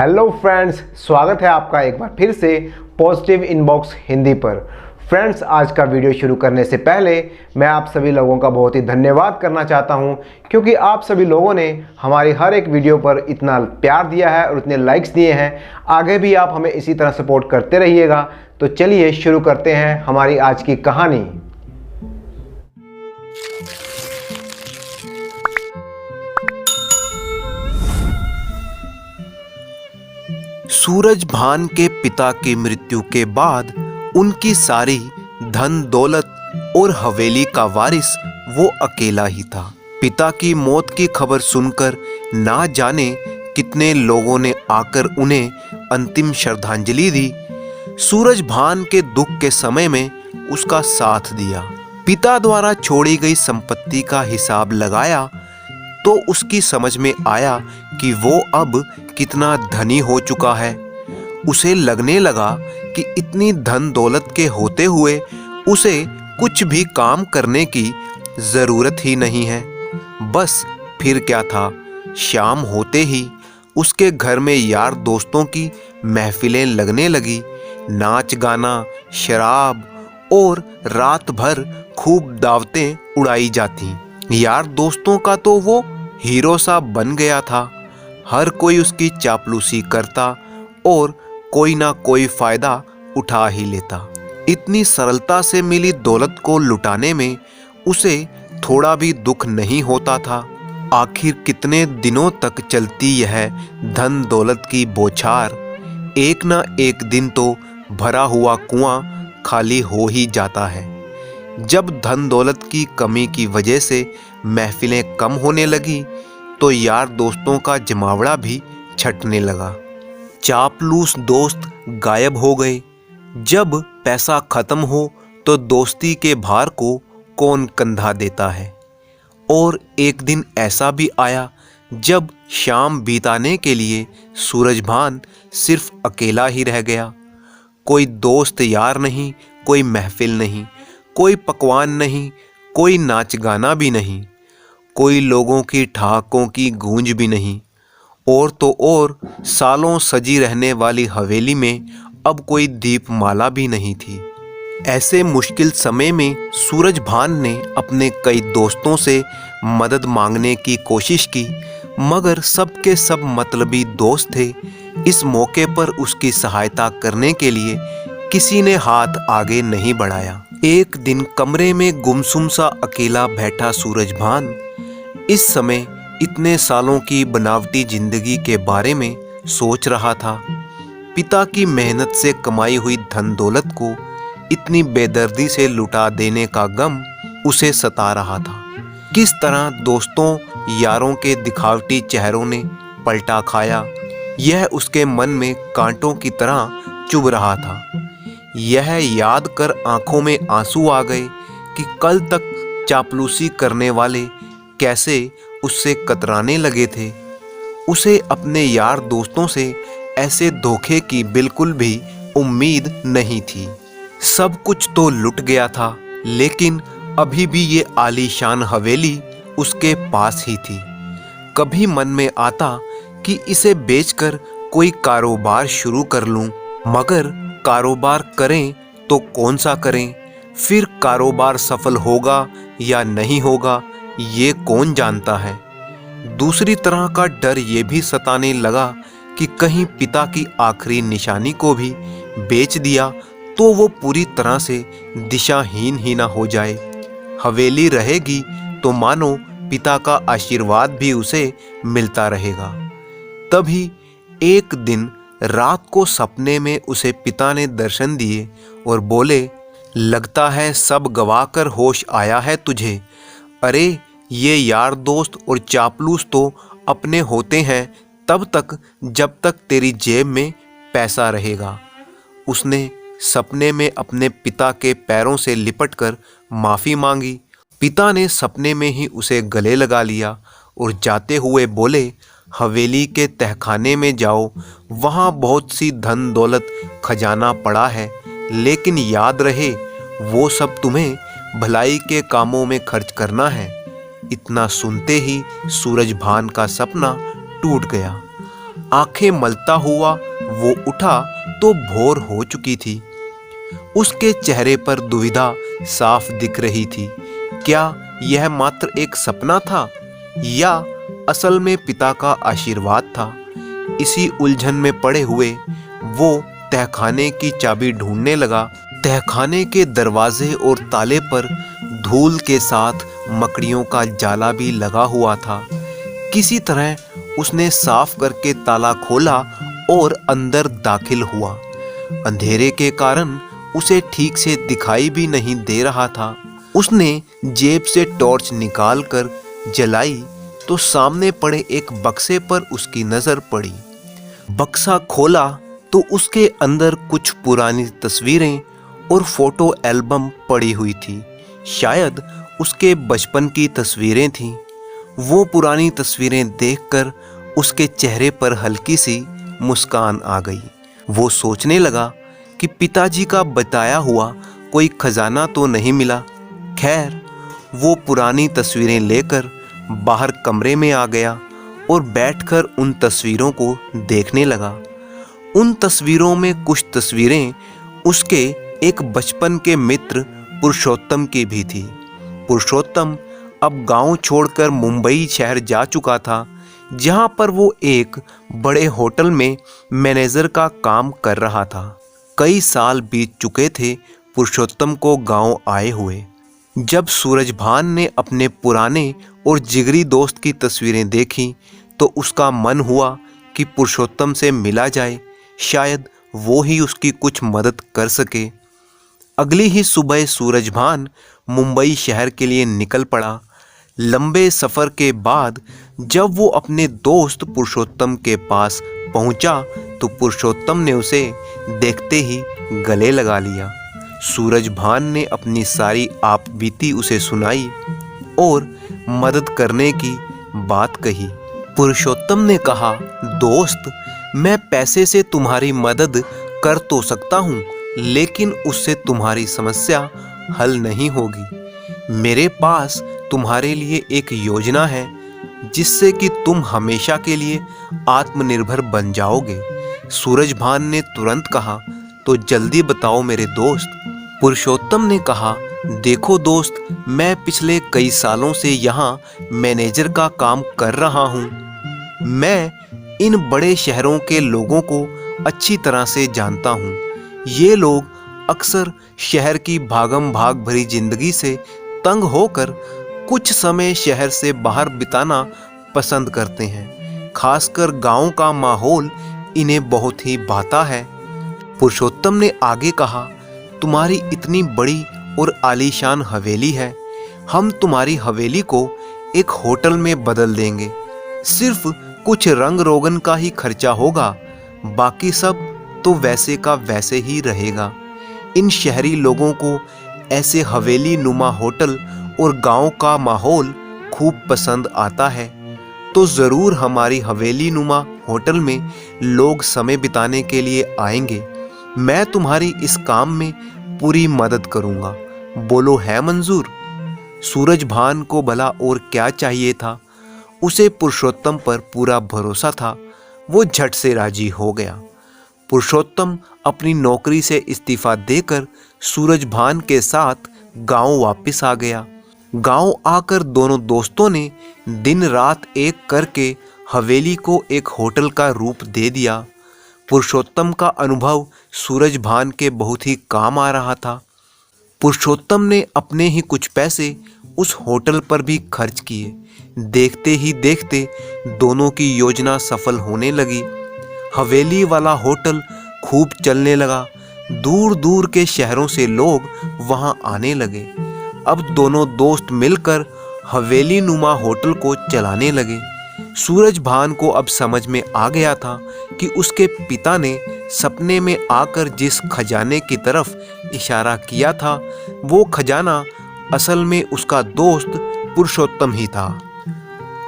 Hello friends, स्वागत है आपका एक बार फिर से पॉजिटिव इनबॉक्स हिंदी पर। फ्रेंड्स, आज का वीडियो शुरू करने से पहले मैं आप सभी लोगों का बहुत ही धन्यवाद करना चाहता हूं, क्योंकि आप सभी लोगों ने हमारी हर एक वीडियो पर इतना प्यार दिया है और इतने लाइक्स दिए हैं। आगे भी आप हमें इसी तरह सपोर्ट करते रहिएगा। तो चलिए शुरू करते हैं हमारी आज की कहानी। सूरजभान के पिता की मृत्यु के बाद उनकी सारी धन दौलत और हवेली का वारिस वो अकेला ही था। पिता की मौत की खबर सुनकर ना जाने कितने लोगों ने आकर उन्हें अंतिम श्रद्धांजलि दी। सूरजभान के दुख के समय में उसका साथ दिया। पिता द्वारा छोड़ी गई संपत्ति का हिसाब लगाया तो उसकी समझ में आया कि वो अब कितना धनी हो चुका है। उसे लगने लगा कि इतनी धन दौलत के होते हुए उसे कुछ भी काम करने की जरूरत ही नहीं है। बस फिर क्या था, शाम होते ही उसके घर में यार दोस्तों की महफिलें लगने लगी। नाच गाना, शराब और रात भर खूब दावतें उड़ाई जाती। यार दोस्तों का तो वो हीरो सा बन गया था। हर कोई उसकी चापलूसी करता और कोई ना कोई फायदा उठा ही लेता। इतनी सरलता से मिली दौलत को लुटाने में उसे थोड़ा भी दुख नहीं होता था। आखिर कितने दिनों तक चलती यह धन दौलत की बौछार। एक ना एक दिन तो भरा हुआ कुआं खाली हो ही जाता है। जब धन दौलत की कमी की वजह से महफिलें कम होने लगी तो यार दोस्तों का जमावड़ा भी छटने लगा। चापलूस दोस्त गायब हो गए। जब पैसा खत्म हो तो दोस्ती के भार को कौन कंधा देता है। और एक दिन ऐसा भी आया जब शाम बिताने के लिए सूरजभान सिर्फ अकेला ही रह गया। कोई दोस्त यार नहीं, कोई महफिल नहीं, कोई पकवान नहीं, कोई नाच गाना भी नहीं, कोई लोगों की ठहाकों की गूंज भी नहीं। और तो और सालों सजी रहने वाली हवेली में अब कोई दीपमाला भी नहीं थी। ऐसे मुश्किल समय में सूरजभान ने अपने कई दोस्तों से मदद मांगने की कोशिश की, मगर सबके सब मतलबी दोस्त थे। इस मौके पर उसकी सहायता करने के लिए किसी ने हाथ आगे नहीं बढ़ाया। एक दिन कमरे में गुमसुम सा अकेला बैठा सूरजभान इस समय इतने सालों की बनावटी जिंदगी के बारे में सोच रहा था। पिता की मेहनत से कमाई हुई धन दौलत को इतनी बेदर्दी से लुटा देने का गम उसे सता रहा था। किस तरह दोस्तों यारों के दिखावटी चेहरों ने पलटा खाया, यह उसके मन में कांटों की तरह चुभ रहा था। यह याद कर आंखों में आंसू आ गए कि कल तक चापलूसी करने वाले कैसे उससे कतराने लगे थे। उसे अपने यार दोस्तों से ऐसे धोखे की बिल्कुल भी उम्मीद नहीं थी। सब कुछ तो लुट गया था, लेकिन अभी भी ये आलीशान हवेली उसके पास ही थी। कभी मन में आता कि इसे बेचकर कोई कारोबार शुरू कर लूं, मगर कारोबार करें तो कौन सा करें, फिर कारोबार सफल होगा या नहीं होगा ये कौन जानता है। दूसरी तरह का डर ये भी सताने लगा कि कहीं पिता की आखिरी निशानी को भी बेच दिया तो वो पूरी तरह से दिशाहीन ही ना हो जाए। हवेली रहेगी तो मानो पिता का आशीर्वाद भी उसे मिलता रहेगा। तभी एक दिन रात को सपने में उसे पिता ने दर्शन दिए और बोले, लगता है सब गवाकर होश आया है तुझे। अरे ये यार दोस्त और चापलूस तो अपने होते हैं तब तक जब तक तेरी जेब में पैसा रहेगा। उसने सपने में अपने पिता के पैरों से लिपटकर माफ़ी मांगी। पिता ने सपने में ही उसे गले लगा लिया और जाते हुए बोले, हवेली के तहखाने में जाओ, वहाँ बहुत सी धन दौलत खजाना पड़ा है, लेकिन याद रहे वो सब तुम्हें भलाई के कामों में खर्च करना है। इतना सुनते ही सूरजभान का सपना टूट गया। आंखें मलता हुआ वो उठा तो भोर हो चुकी थी। उसके चेहरे पर दुविधा साफ दिख रही थी। क्या यह मात्र एक सपना था या असल में पिता का आशीर्वाद था? इसी उलझन में पड़े हुए वो तहखाने की चाबी ढूंढने लगा। तहखाने के दरवाजे और ताले पर धूल के साथ मकड़ियों का जाला भी लगा हुआ था। किसी तरह उसने साफ करके ताला खोला और अंदर दाखिल हुआ। अंधेरे के कारण उसे ठीक से दिखाई भी नहीं दे रहा था। उसने जेब से टॉर्च निकालकर जलाई तो सामने पड़े एक बक्से पर उसकी नजर पड़ी। बक्सा खोला तो उसके अंदर कुछ पुरानी तस्वीरें और फोटो एल्बम पड़ी हुई थी। शायद उसके बचपन की तस्वीरें थीं। वो पुरानी तस्वीरें देखकर उसके चेहरे पर हल्की सी मुस्कान आ गई। वो सोचने लगा कि पिताजी का बताया हुआ कोई खजाना तो नहीं मिला। खैर, वो पुरानी तस्वीरें लेकर बाहर कमरे में आ गया और बैठकर उन तस्वीरों को देखने लगा। उन तस्वीरों में कुछ तस्वीरें उसके एक बचपन के मित्र पुरुषोत्तम की भी थी। पुरुषोत्तम अब गांव छोड़कर मुंबई शहर जा चुका था, जहां पर वो एक बड़े होटल में मैनेजर का काम कर रहा था। कई साल बीत चुके थे पुरुषोत्तम को गांव आए हुए। जब सूरजभान ने अपने पुराने और जिगरी दोस्त की तस्वीरें देखी तो उसका मन हुआ कि पुरुषोत्तम से मिला जाए, शायद वो ही उसकी कुछ मदद कर सके। अगली ही सुबह सूरजभान मुंबई शहर के लिए निकल पड़ा। लंबे सफ़र के बाद जब वो अपने दोस्त पुरुषोत्तम के पास पहुंचा तो पुरुषोत्तम ने उसे देखते ही गले लगा लिया। सूरजभान ने अपनी सारी आपबीती उसे सुनाई और मदद करने की बात कही। पुरुषोत्तम ने कहा, दोस्त, मैं पैसे से तुम्हारी मदद कर तो सकता हूँ, लेकिन उससे तुम्हारी समस्या हल नहीं होगी। मेरे पास तुम्हारे लिए एक योजना है जिससे कि तुम हमेशा के लिए आत्मनिर्भर बन जाओगे। सूरजभान ने तुरंत कहा, तो जल्दी बताओ मेरे दोस्त। पुरुषोत्तम ने कहा, देखो दोस्त, मैं पिछले कई सालों से यहाँ मैनेजर का काम कर रहा हूँ। मैं इन बड़े शहरों के लोगों को अच्छी तरह से जानता हूँ। ये लोग अक्सर शहर की भागम भाग भरी जिंदगी से तंग होकर कुछ समय शहर से बाहर बिताना पसंद करते हैं। खासकर गांव का माहौल इन्हें बहुत ही भाता है। पुरुषोत्तम ने आगे कहा, तुम्हारी इतनी बड़ी और आलीशान हवेली है, हम तुम्हारी हवेली को एक होटल में बदल देंगे। सिर्फ कुछ रंग रोगन का ही खर्चा होगा, बाकी सब तो वैसे का वैसे ही रहेगा। इन शहरी लोगों को ऐसे हवेली नुमा होटल और गांव का माहौल खूब पसंद आता है, तो ज़रूर हमारी हवेली नुमा होटल में लोग समय बिताने के लिए आएंगे। मैं तुम्हारी इस काम में पूरी मदद करूंगा। बोलो, है मंजूर? सूरजभान को भला और क्या चाहिए था। उसे पुरुषोत्तम पर पूरा भरोसा था। वो झट से राजी हो गया। पुरुषोत्तम अपनी नौकरी से इस्तीफा देकर सूरजभान के साथ गांव वापस आ गया। गांव आकर दोनों दोस्तों ने दिन रात एक करके हवेली को एक होटल का रूप दे दिया। पुरुषोत्तम का अनुभव सूरजभान के बहुत ही काम आ रहा था। पुरुषोत्तम ने अपने ही कुछ पैसे उस होटल पर भी खर्च किए। देखते ही देखते दोनों की योजना सफल होने लगी। हवेली वाला होटल खूब चलने लगा। दूर दूर के शहरों से लोग वहां आने लगे। अब दोनों दोस्त मिलकर हवेली नुमा होटल को चलाने लगे। सूरजभान को अब समझ में आ गया था कि उसके पिता ने सपने में आकर जिस खजाने की तरफ इशारा किया था, वो खजाना असल में उसका दोस्त पुरुषोत्तम ही था।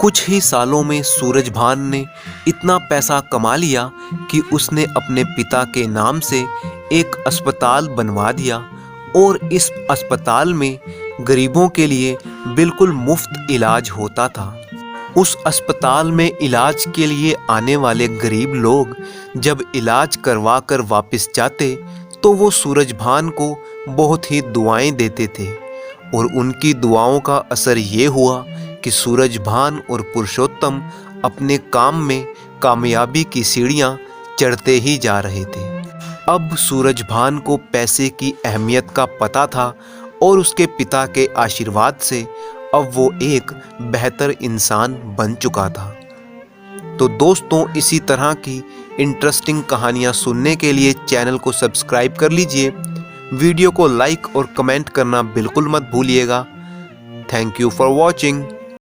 कुछ ही सालों में सूरजभान ने इतना पैसा कमा लिया कि उसने अपने पिता के नाम से एक अस्पताल बनवा दिया और इस अस्पताल में गरीबों के लिए बिल्कुल मुफ्त इलाज होता था। उस अस्पताल में इलाज के लिए आने वाले गरीब लोग जब इलाज करवा कर वापस जाते तो वो सूरजभान को बहुत ही दुआएं देते थे और उनकी दुआओं का असर ये हुआ कि सूरजभान और पुरुषोत्तम अपने काम में कामयाबी की सीढ़ियां चढ़ते ही जा रहे थे। अब सूरजभान को पैसे की अहमियत का पता था और उसके पिता के आशीर्वाद से अब वो एक बेहतर इंसान बन चुका था। तो दोस्तों, इसी तरह की इंटरेस्टिंग कहानियाँ सुनने के लिए चैनल को सब्सक्राइब कर लीजिए। वीडियो को लाइक और कमेंट करना बिल्कुल मत भूलिएगा। Thank you for watching.